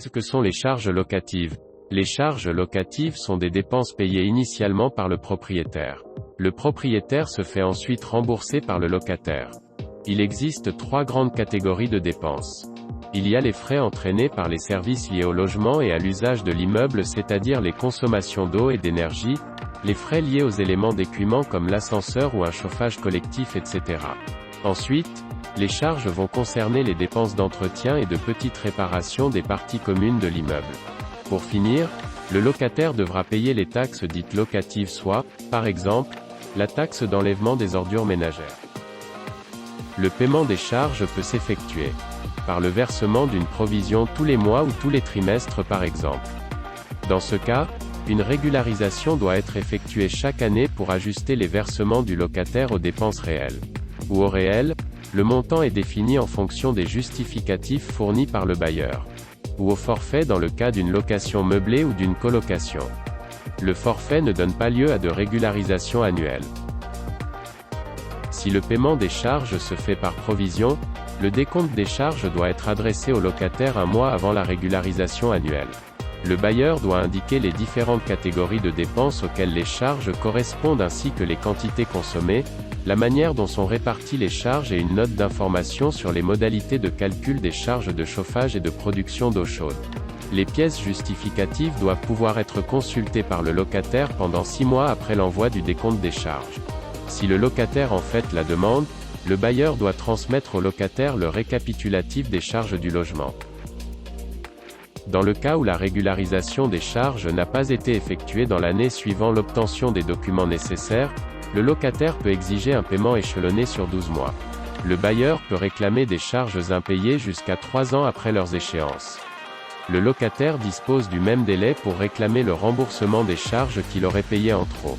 Qu'est-ce que sont les charges locatives? Les charges locatives sont des dépenses payées initialement par le propriétaire. Le propriétaire se fait ensuite rembourser par le locataire. Il existe 3 grandes catégories de dépenses. Il y a les frais entraînés par les services liés au logement et à l'usage de l'immeuble, c'est-à-dire les consommations d'eau et d'énergie, les frais liés aux éléments d'équipement comme l'ascenseur ou un chauffage collectif, etc. Ensuite, les charges vont concerner les dépenses d'entretien et de petites réparations des parties communes de l'immeuble. Pour finir, le locataire devra payer les taxes dites locatives, soit, par exemple, la taxe d'enlèvement des ordures ménagères. Le paiement des charges peut s'effectuer par le versement d'une provision tous les mois ou tous les trimestres par exemple. Dans ce cas, une régularisation doit être effectuée chaque année pour ajuster les versements du locataire aux dépenses réelles. Ou au réel, le montant est défini en fonction des justificatifs fournis par le bailleur. Ou au forfait dans le cas d'une location meublée ou d'une colocation. Le forfait ne donne pas lieu à de régularisation annuelle. Si le paiement des charges se fait par provision, le décompte des charges doit être adressé au locataire un mois avant la régularisation annuelle. Le bailleur doit indiquer les différentes catégories de dépenses auxquelles les charges correspondent ainsi que les quantités consommées, la manière dont sont réparties les charges et une note d'information sur les modalités de calcul des charges de chauffage et de production d'eau chaude. Les pièces justificatives doivent pouvoir être consultées par le locataire pendant 6 mois après l'envoi du décompte des charges. Si le locataire en fait la demande, le bailleur doit transmettre au locataire le récapitulatif des charges du logement. Dans le cas où la régularisation des charges n'a pas été effectuée dans l'année suivant l'obtention des documents nécessaires, le locataire peut exiger un paiement échelonné sur 12 mois. Le bailleur peut réclamer des charges impayées jusqu'à 3 ans après leurs échéances. Le locataire dispose du même délai pour réclamer le remboursement des charges qu'il aurait payées en trop.